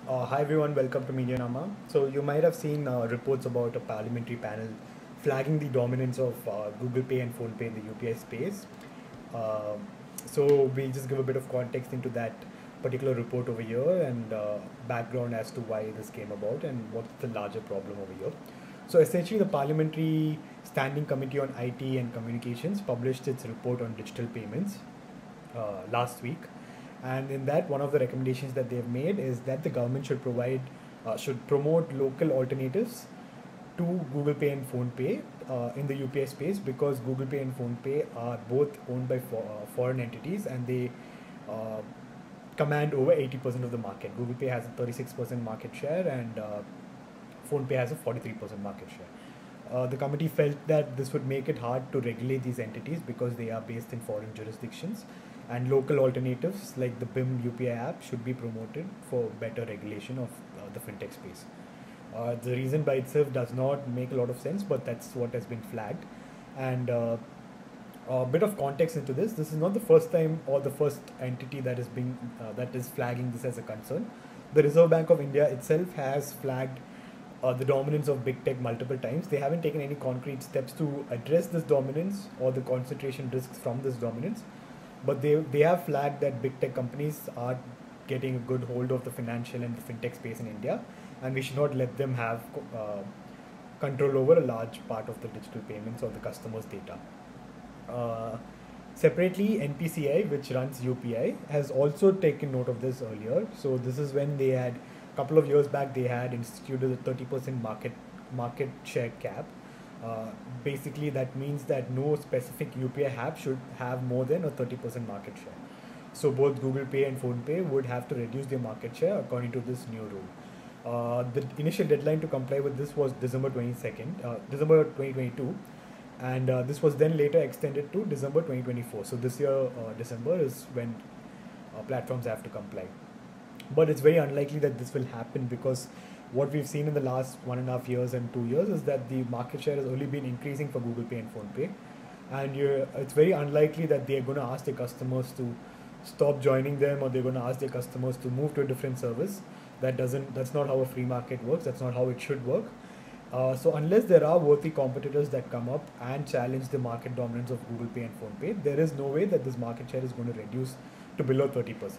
Hi everyone, welcome to MediaNama. So you might have seen reports about a parliamentary panel flagging the dominance of Google Pay and Phonepe in the UPI space. Uh, so we'll just give a bit of context into that particular report over here and background as to why this came about and what's the larger problem over here. So essentially the Parliamentary Standing Committee on IT and Communications published its report on digital payments last week, and in that, one of the recommendations that they've made is that the government should promote local alternatives to Google Pay and Phone Pay in the UPI space, because Google Pay and Phone Pay are both owned by foreign entities, and they uh, command over 80% of the market. Google Pay has a 36% market share, and Phone Pay has a 43% market share. The committee felt that this would make it hard to regulate these entities because they are based in foreign jurisdictions, and local alternatives like the BIM UPI app should be promoted for better regulation of the fintech space. The reason by itself does not make a lot of sense, but that's what has been flagged. And a bit of context into this: this is not the first time or the first entity that is flagging this as a concern. The Reserve Bank of India itself has flagged the dominance of big tech multiple times. They haven't taken any concrete steps to address this dominance or the concentration risks from this dominance, but they have flagged that big tech companies are getting a good hold of the financial and the fintech space in India, and we should not let them have control over a large part of the digital payments or the customers' data. Uh, Separately, NPCI, which runs UPI, has also taken note of this earlier. So this is when they had, a couple of years back, they had instituted a 30% market share cap. Basically, that means that no specific UPI app should have more than a 30% market share. So both Google Pay and PhonePe would have to reduce their market share according to this new rule. The initial deadline to comply with this was December 2022, and this was then later extended to December 2024. So this year, December is when platforms have to comply. But it's very unlikely that this will happen, because what we've seen in the last 1.5 years and 2 years is that the market share has only been increasing for Google Pay and PhonePe, and it's very unlikely that they're going to ask their customers to stop joining them, or they're going to ask their customers to move to a different service. That's not how a free market works. That's not how it should work. So unless there are worthy competitors that come up and challenge the market dominance of Google Pay and PhonePe, there is no way that this market share is going to reduce to below 30%.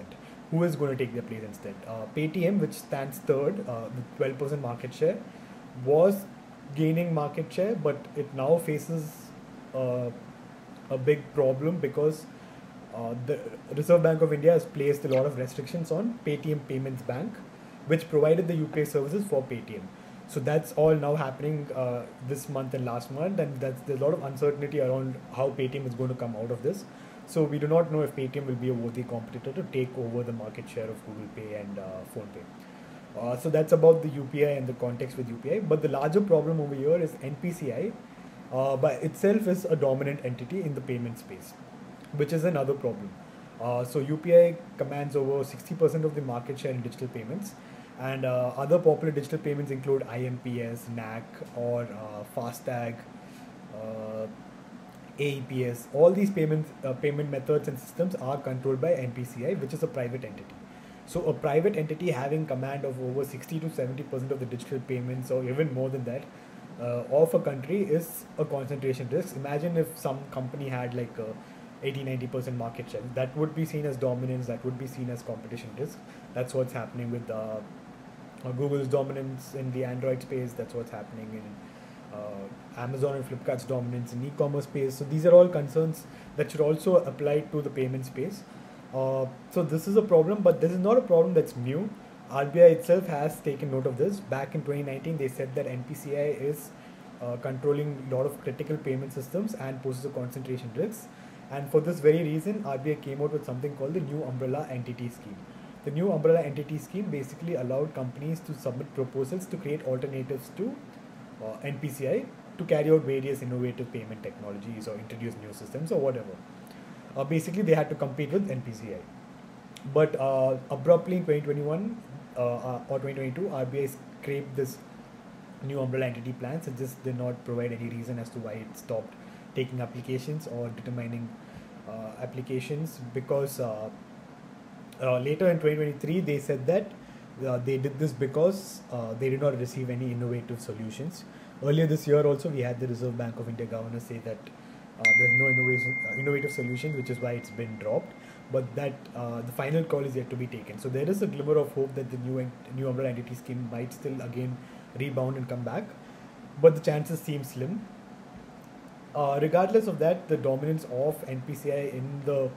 Who is going to take their place instead? Paytm, which stands third with 12% market share, was gaining market share, but it now faces uh, a big problem because the Reserve Bank of India has placed a lot of restrictions on Paytm Payments Bank, which provided the UPI services for Paytm. So that's all now happening this month and last month, and there's a lot of uncertainty around how Paytm is going to come out of this. So we do not know if Paytm will be a worthy competitor to take over the market share of Google Pay and PhonePe. So that's about the UPI and the context with UPI. But the larger problem over here is NPCI by itself is a dominant entity in the payment space, which is another problem. So UPI commands over 60% of the market share in digital payments, and other popular digital payments include IMPS, NAC, or FASTag, uh, AEPS. All these payment methods and systems are controlled by NPCI, which is a private entity. So a private entity having command of over 60 to 70% of the digital payments, or even more than that, of a country is a concentration risk. Imagine if some company had like 80-90% market share. That would be seen as dominance, that would be seen as competition risk. That's what's happening with Google's dominance in the Android space. That's what's happening in Amazon and Flipkart's dominance in e-commerce space. So these are all concerns that should also apply to the payment space. So this is a problem, but this is not a problem that's new. RBI itself has taken note of this. Back in 2019, they said that NPCI is controlling a lot of critical payment systems and poses a concentration risk. And for this very reason, RBI came out with something called the New Umbrella Entity Scheme. The New Umbrella Entity Scheme basically allowed companies to submit proposals to create alternatives to NPCI to carry out various innovative payment technologies or introduce new systems or whatever. Basically, they had to compete with NPCI. But abruptly in 2021 or 2022, RBI scrapped this new umbrella entity plans. It just did not provide any reason as to why it stopped taking applications or determining applications, because later in 2023 they said that They did this because they did not receive any innovative solutions. Earlier this year also we had the Reserve Bank of India governor say that there's no innovative solution, which is why it's been dropped. But that the final call is yet to be taken. So there is a glimmer of hope that the new umbrella entity scheme might still again rebound and come back, but the chances seem slim. Regardless of that, the dominance of NPCI in the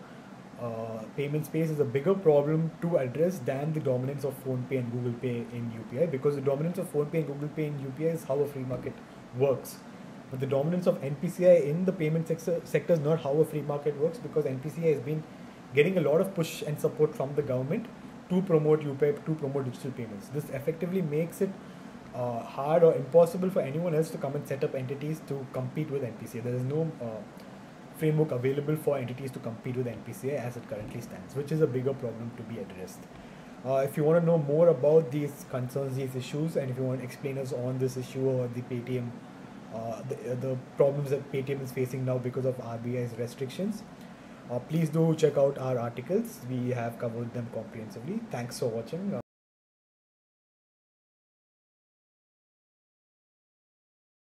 payment space is a bigger problem to address than the dominance of Phonepe and Google Pay in UPI, because the dominance of Phonepe and Google Pay in UPI is how a free market works. But the dominance of NPCI in the payment sector is not how a free market works, because NPCI has been getting a lot of push and support from the government to promote UPI, to promote digital payments. This effectively makes it hard or impossible for anyone else to come and set up entities to compete with NPCI. There is no framework available for entities to compete with NPCI as it currently stands, which is a bigger problem to be addressed. If you want to know more about these concerns, these issues, and if you want to explain us on this issue or the Paytm, the problems that Paytm is facing now because of RBI's restrictions, please do check out our articles. We have covered them comprehensively. Thanks for watching.